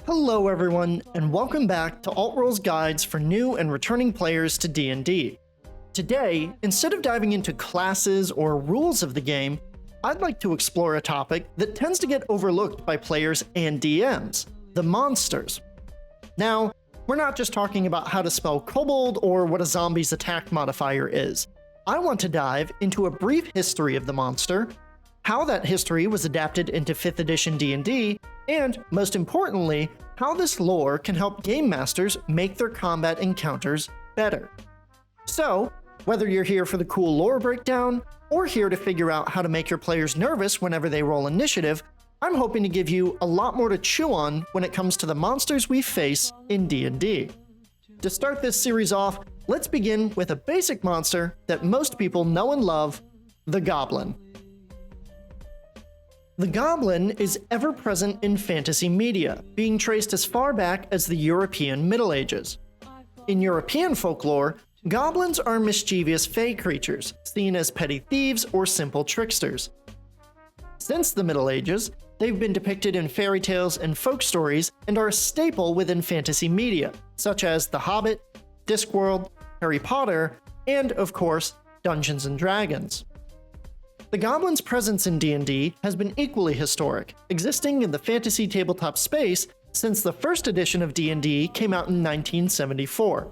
Hello everyone, and welcome back to Alt-Roll's guides for new and returning players to D&D. Today, instead of diving into classes or rules of the game, I'd like to explore a topic that tends to get overlooked by players and DMs, the monsters. Now, we're not just talking about how to spell kobold or what a zombie's attack modifier is. I want to dive into a brief history of the monster, how that history was adapted into 5th edition D&D, and, most importantly, how this lore can help game masters make their combat encounters better. So, whether you're here for the cool lore breakdown, or here to figure out how to make your players nervous whenever they roll initiative, I'm hoping to give you a lot more to chew on when it comes to the monsters we face in D&D. To start this series off, let's begin with a basic monster that most people know and love, the Goblin. The Goblin is ever present in fantasy media, being traced as far back as the European Middle Ages. In European folklore, goblins are mischievous fey creatures, seen as petty thieves or simple tricksters. Since the Middle Ages, they've been depicted in fairy tales and folk stories and are a staple within fantasy media, such as The Hobbit, Discworld, Harry Potter, and, of course, Dungeons & Dragons. The Goblin's presence in D&D has been equally historic, existing in the fantasy tabletop space since the first edition of D&D came out in 1974.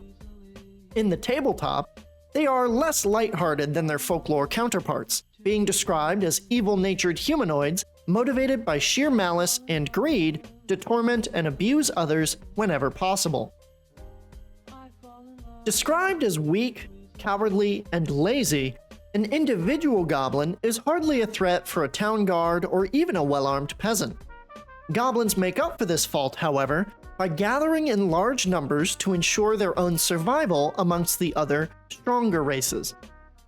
In the tabletop, they are less lighthearted than their folklore counterparts, being described as evil-natured humanoids motivated by sheer malice and greed to torment and abuse others whenever possible. Described as weak, cowardly, and lazy, an individual goblin is hardly a threat for a town guard or even a well-armed peasant. Goblins make up for this fault, however, by gathering in large numbers to ensure their own survival amongst the other, stronger races.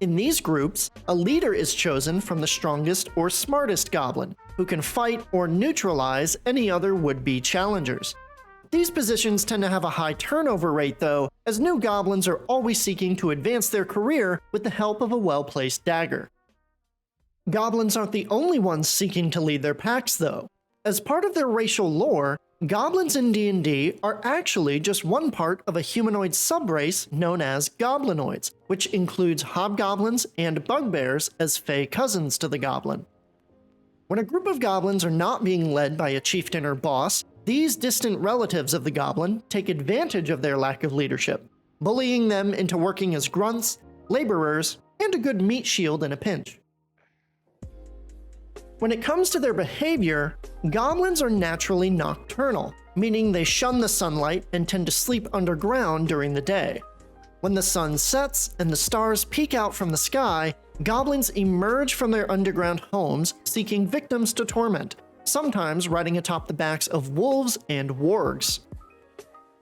In these groups, a leader is chosen from the strongest or smartest goblin, who can fight or neutralize any other would-be challengers. These positions tend to have a high turnover rate though, as new goblins are always seeking to advance their career with the help of a well-placed dagger. Goblins aren't the only ones seeking to lead their packs though. As part of their racial lore, goblins in D&D are actually just one part of a humanoid subrace known as goblinoids, which includes hobgoblins and bugbears as fey cousins to the goblin. When a group of goblins are not being led by a chieftain or boss, these distant relatives of the goblin take advantage of their lack of leadership, bullying them into working as grunts, laborers, and a good meat shield in a pinch. When it comes to their behavior, goblins are naturally nocturnal, meaning they shun the sunlight and tend to sleep underground during the day. When the sun sets and the stars peek out from the sky, goblins emerge from their underground homes seeking victims to torment, sometimes riding atop the backs of wolves and wargs.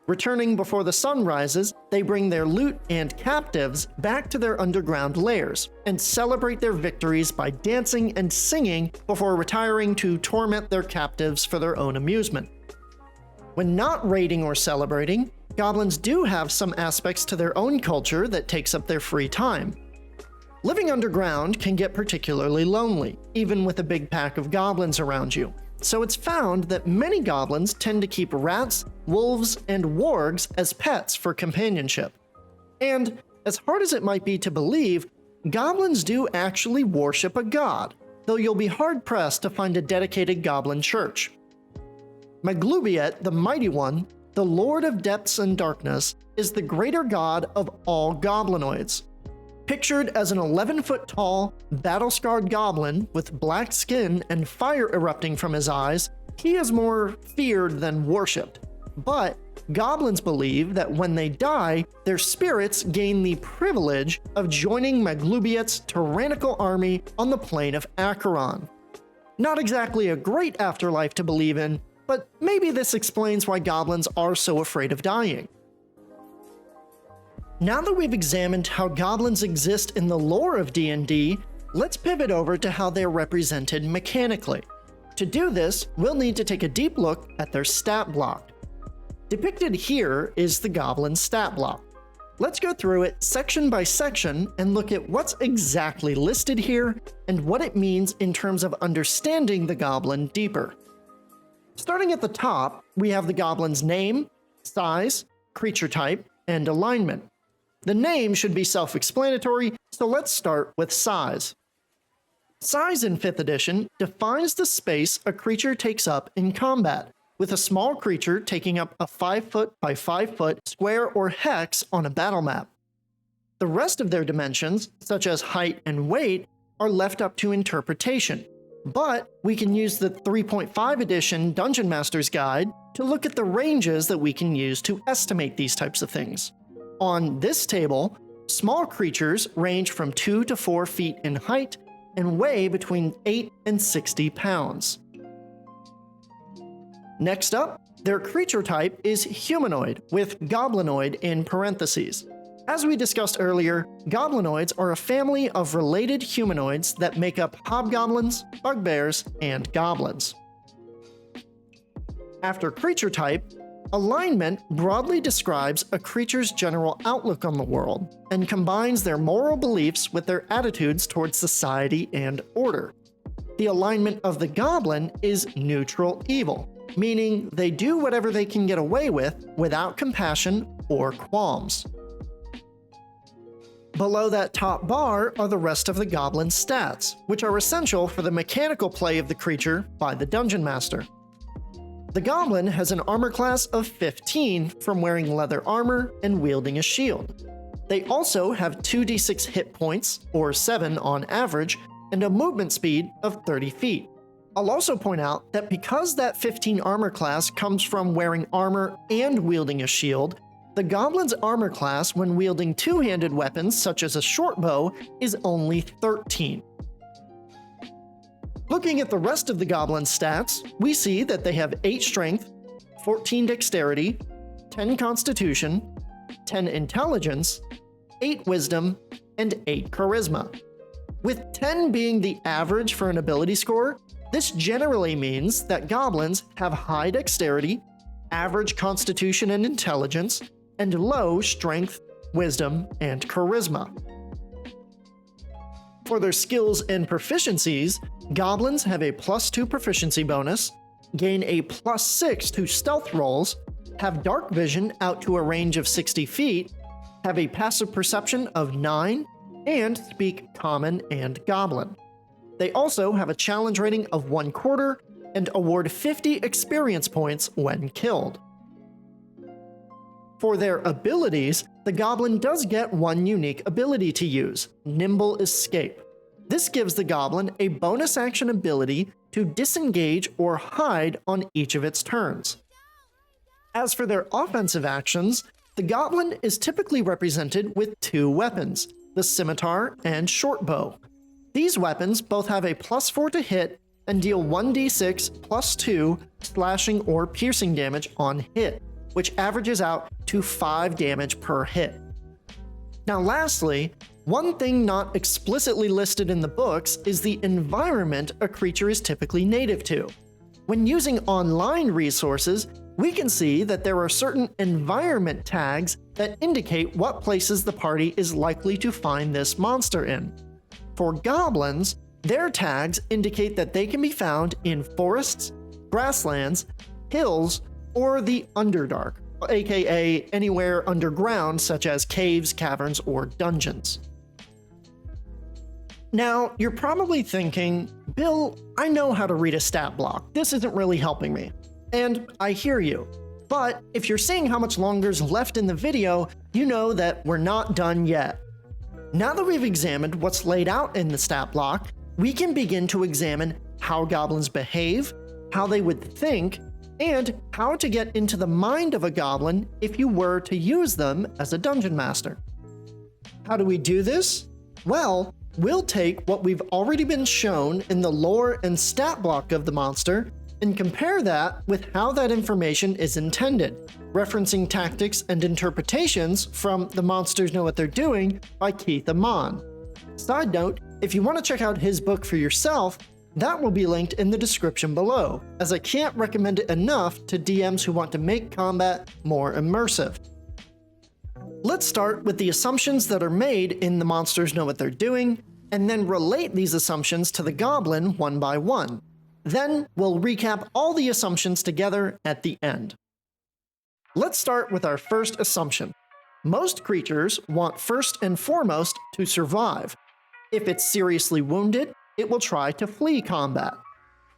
Returning before the sun rises, they bring their loot and captives back to their underground lairs, and celebrate their victories by dancing and singing before retiring to torment their captives for their own amusement. When not raiding or celebrating, goblins do have some aspects to their own culture that takes up their free time. Living underground can get particularly lonely, even with a big pack of goblins around you. So it's found that many goblins tend to keep rats, wolves, and wargs as pets for companionship. And, as hard as it might be to believe, goblins do actually worship a god, though you'll be hard-pressed to find a dedicated goblin church. Maglubiet, the Mighty One, the Lord of Depths and Darkness, is the greater god of all goblinoids. Pictured as an 11-foot-tall, battle-scarred goblin with black skin and fire erupting from his eyes, he is more feared than worshipped. But goblins believe that when they die, their spirits gain the privilege of joining Maglubiet's tyrannical army on the plane of Acheron. Not exactly a great afterlife to believe in, but maybe this explains why goblins are so afraid of dying. Now that we've examined how goblins exist in the lore of D&D, let's pivot over to how they're represented mechanically. To do this, we'll need to take a deep look at their stat block. Depicted here is the goblin stat block. Let's go through it section by section and look at what's exactly listed here and what it means in terms of understanding the goblin deeper. Starting at the top, we have the goblin's name, size, creature type, and alignment. The name should be self-explanatory, so let's start with size. Size in 5th edition defines the space a creature takes up in combat, with a small creature taking up a 5 foot by 5 foot square or hex on a battle map. The rest of their dimensions, such as height and weight, are left up to interpretation, but we can use the 3.5 edition Dungeon Master's Guide to look at the ranges that we can use to estimate these types of things. On this table, small creatures range from 2 to 4 feet in height and weigh between 8 and 60 pounds. Next up, their creature type is humanoid, with goblinoid in parentheses. As we discussed earlier, goblinoids are a family of related humanoids that make up hobgoblins, bugbears, and goblins. After creature type, alignment broadly describes a creature's general outlook on the world and combines their moral beliefs with their attitudes towards society and order. The alignment of the goblin is neutral evil, meaning they do whatever they can get away with without compassion or qualms. Below that top bar are the rest of the goblin's stats, which are essential for the mechanical play of the creature by the Dungeon Master. The goblin has an armor class of 15 from wearing leather armor and wielding a shield. They also have 2d6 hit points, or 7 on average, and a movement speed of 30 feet. I'll also point out that because that 15 armor class comes from wearing armor and wielding a shield, the goblin's armor class when wielding two-handed weapons such as a short bow is only 13. Looking at the rest of the goblin's stats, we see that they have 8 strength, 14 dexterity, 10 constitution, 10 intelligence, 8 wisdom, and 8 charisma. With 10 being the average for an ability score, this generally means that goblins have high dexterity, average constitution and intelligence, and low strength, wisdom, and charisma. For their skills and proficiencies, goblins have a +2 proficiency bonus, gain a +6 to stealth rolls, have dark vision out to a range of 60 feet, have a passive perception of 9, and speak Common and Goblin. They also have a challenge rating of 1/4 and award 50 experience points when killed. For their abilities, the goblin does get one unique ability to use, Nimble Escape. This gives the goblin a bonus action ability to disengage or hide on each of its turns. As for their offensive actions, the goblin is typically represented with 2 weapons, the scimitar and short bow. These weapons both have a +4 to hit and deal 1d6 +2 slashing or piercing damage on hit, which averages out to 5 damage per hit. Now lastly, one thing not explicitly listed in the books is the environment a creature is typically native to. When using online resources, we can see that there are certain environment tags that indicate what places the party is likely to find this monster in. For goblins, their tags indicate that they can be found in forests, grasslands, hills, or the Underdark, aka anywhere underground such as caves, caverns, or dungeons. Now, you're probably thinking, Bill, I know how to read a stat block. This isn't really helping me. And I hear you. But if you're seeing how much longer's left in the video, you know that we're not done yet. Now that we've examined what's laid out in the stat block, we can begin to examine how goblins behave, how they would think, and how to get into the mind of a goblin if you were to use them as a dungeon master. How do we do this? Well, we'll take what we've already been shown in the lore and stat block of the monster and compare that with how that information is intended, referencing tactics and interpretations from The Monsters Know What They're Doing by Keith Amon. Side note, if you want to check out his book for yourself, that will be linked in the description below, as I can't recommend it enough to DMs who want to make combat more immersive. Let's start with the assumptions that are made in The Monsters Know What They're Doing, and then relate these assumptions to the goblin one by one. Then we'll recap all the assumptions together at the end. Let's start with our first assumption. Most creatures want first and foremost to survive. If it's seriously wounded, it will try to flee combat.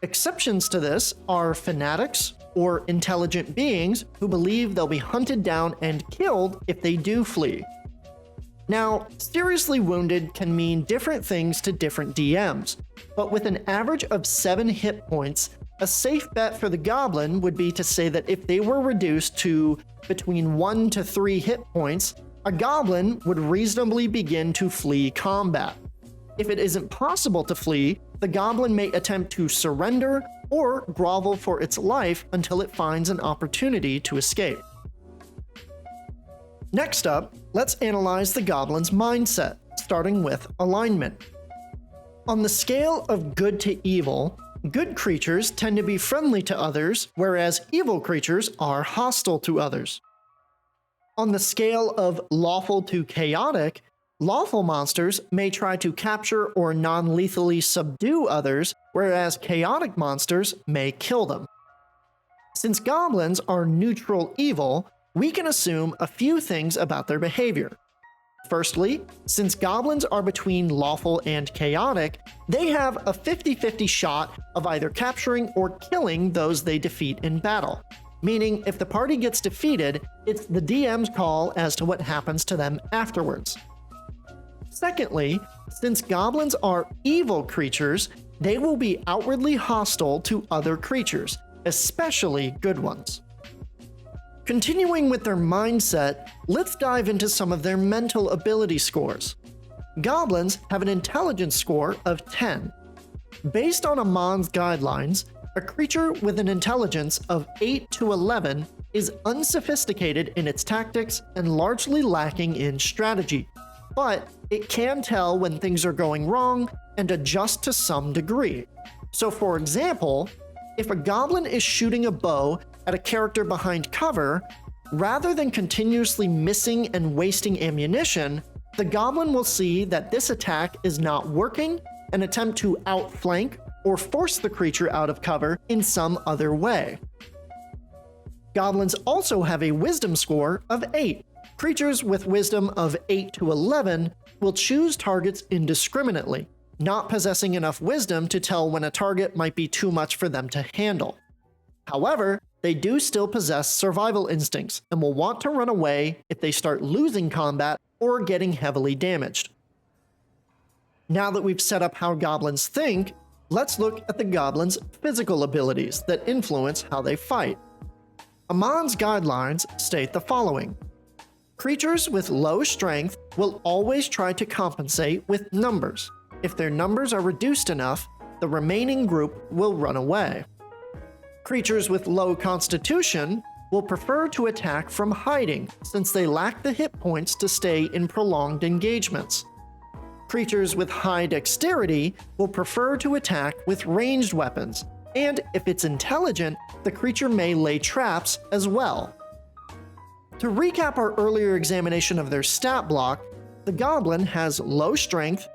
Exceptions to this are fanatics or intelligent beings who believe they'll be hunted down and killed if they do flee. Now, seriously wounded can mean different things to different DMs, but with an average of 7 hit points, a safe bet for the Goblin would be to say that if they were reduced to between 1 to 3 hit points, a Goblin would reasonably begin to flee combat. If it isn't possible to flee, the Goblin may attempt to surrender or grovel for its life until it finds an opportunity to escape. Next up, let's analyze the Goblin's mindset, starting with alignment. On the scale of good to evil, good creatures tend to be friendly to others, whereas evil creatures are hostile to others. On the scale of lawful to chaotic, lawful monsters may try to capture or non-lethally subdue others, whereas chaotic monsters may kill them. Since goblins are neutral evil, we can assume a few things about their behavior. Firstly, since goblins are between lawful and chaotic, they have a 50-50 shot of either capturing or killing those they defeat in battle. Meaning, if the party gets defeated, it's the DM's call as to what happens to them afterwards. Secondly, since goblins are evil creatures, they will be outwardly hostile to other creatures, especially good ones. Continuing with their mindset, let's dive into some of their mental ability scores. Goblins have an intelligence score of 10. Based on Amon's guidelines, a creature with an intelligence of 8 to 11 is unsophisticated in its tactics and largely lacking in strategy, but it can tell when things are going wrong and adjust to some degree. So for example, if a goblin is shooting a bow at a character behind cover, rather than continuously missing and wasting ammunition, the goblin will see that this attack is not working and attempt to outflank or force the creature out of cover in some other way. Goblins also have a wisdom score of 8. Creatures with wisdom of 8 to 11 will choose targets indiscriminately, not possessing enough wisdom to tell when a target might be too much for them to handle. However, they do still possess survival instincts and will want to run away if they start losing combat or getting heavily damaged. Now that we've set up how goblins think, let's look at the goblins' physical abilities that influence how they fight. Amon's guidelines state the following. Creatures with low strength will always try to compensate with numbers. If their numbers are reduced enough, the remaining group will run away. Creatures with low constitution will prefer to attack from hiding, since they lack the hit points to stay in prolonged engagements. Creatures with high dexterity will prefer to attack with ranged weapons, and if it's intelligent, the creature may lay traps as well. To recap our earlier examination of their stat block, the goblin has low strength,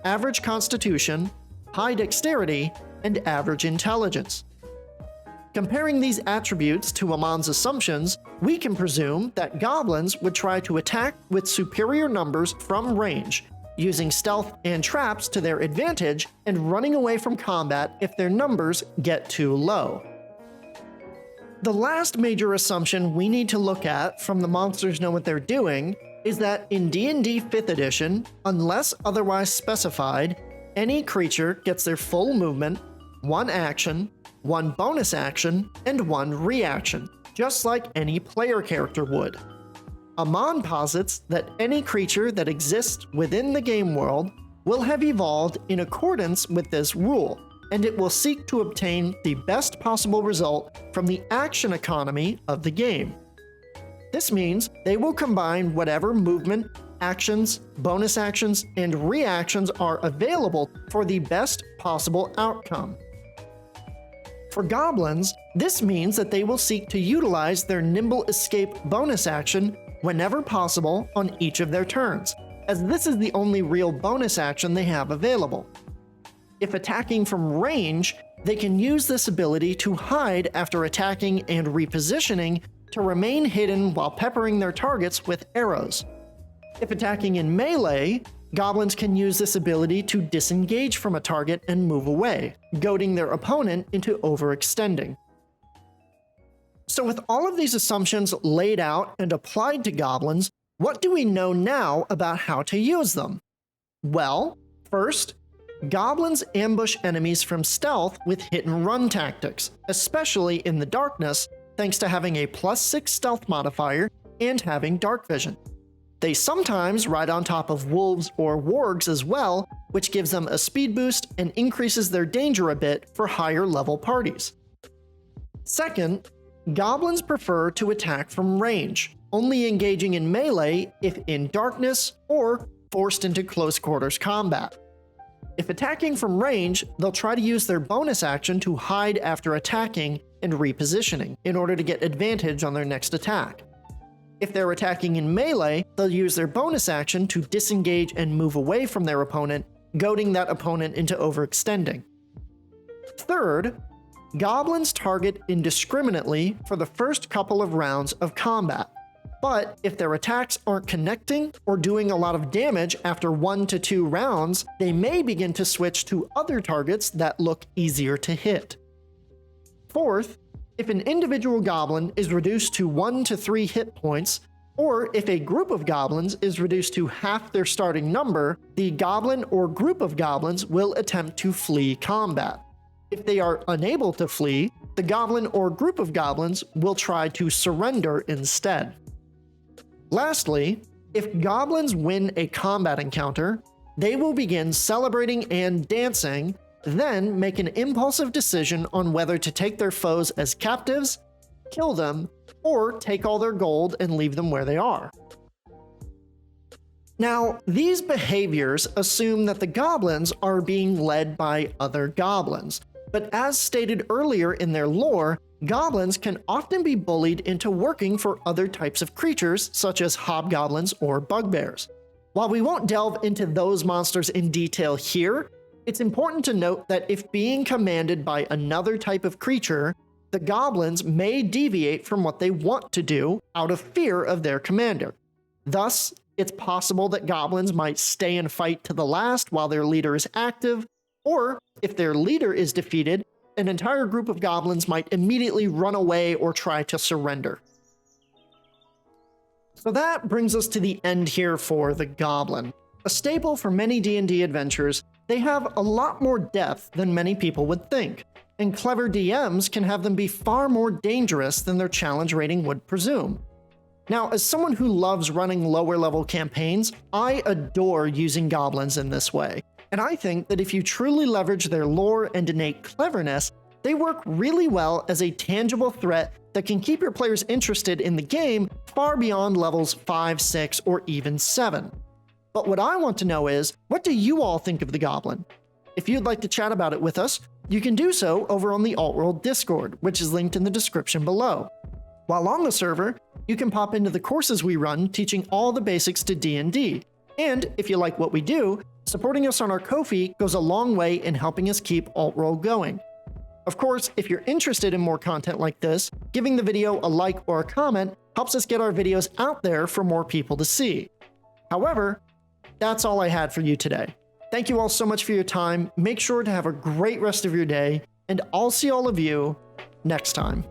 average constitution, high dexterity, and average intelligence. Comparing these attributes to Amon's assumptions, we can presume that goblins would try to attack with superior numbers from range, using stealth and traps to their advantage and running away from combat if their numbers get too low. The last major assumption we need to look at from the Monsters Know What They're Doing is that in D&D 5th edition, unless otherwise specified, any creature gets their full movement, 1 action, 1 bonus action, and 1 reaction, just like any player character would. Amon posits that any creature that exists within the game world will have evolved in accordance with this rule, and it will seek to obtain the best possible result from the action economy of the game. This means they will combine whatever movement, actions, bonus actions, and reactions are available for the best possible outcome. For goblins, this means that they will seek to utilize their nimble escape bonus action whenever possible on each of their turns, as this is the only real bonus action they have available. If attacking from range, They can use this ability to hide after attacking and repositioning to remain hidden while peppering their targets with arrows. If attacking in melee, goblins can use this ability to disengage from a target and move away, goading their opponent into overextending. So with all of these assumptions laid out and applied to goblins, what do we know now about how to use them? Well, first, goblins ambush enemies from stealth with hit-and-run tactics, especially in the darkness, thanks to having a +6 stealth modifier and having dark vision. They sometimes ride on top of wolves or wargs as well, which gives them a speed boost and increases their danger a bit for higher level parties. Second, goblins prefer to attack from range, only engaging in melee if in darkness or forced into close quarters combat. If attacking from range, they'll try to use their bonus action to hide after attacking and repositioning in order to get advantage on their next attack. If they're attacking in melee, they'll use their bonus action to disengage and move away from their opponent, goading that opponent into overextending. Third, goblins target indiscriminately for the first couple of rounds of combat. But if their attacks aren't connecting or doing a lot of damage after 1 to 2 rounds, they may begin to switch to other targets that look easier to hit. Fourth, if an individual goblin is reduced to 1 to 3 hit points, or if a group of goblins is reduced to half their starting number, the goblin or group of goblins will attempt to flee combat. If they are unable to flee, the goblin or group of goblins will try to surrender instead. Lastly, if goblins win a combat encounter, they will begin celebrating and dancing, then make an impulsive decision on whether to take their foes as captives, kill them, or take all their gold and leave them where they are. Now, these behaviors assume that the goblins are being led by other goblins, but as stated earlier in their lore, goblins can often be bullied into working for other types of creatures, such as hobgoblins or bugbears. While we won't delve into those monsters in detail here, it's important to note that if being commanded by another type of creature, the goblins may deviate from what they want to do out of fear of their commander. Thus, it's possible that goblins might stay and fight to the last while their leader is active, or if their leader is defeated, an entire group of goblins might immediately run away or try to surrender. So that brings us to the end here for the goblin. A staple for many D&D adventures, they have a lot more depth than many people would think, and clever DMs can have them be far more dangerous than their challenge rating would presume. Now, as someone who loves running lower level campaigns, I adore using goblins in this way. And I think that if you truly leverage their lore and innate cleverness, they work really well as a tangible threat that can keep your players interested in the game far beyond levels 5, 6, or even 7. But what I want to know is, what do you all think of the Goblin? If you'd like to chat about it with us, you can do so over on the Altworld Discord, which is linked in the description below. While on the server, you can pop into the courses we run teaching all the basics to D&D. And if you like what we do, supporting us on our Ko-fi goes a long way in helping us keep Altworld going. Of course, if you're interested in more content like this, giving the video a like or a comment helps us get our videos out there for more people to see. However, that's all I had for you today. Thank you all so much for your time. Make sure to have a great rest of your day, and I'll see all of you next time.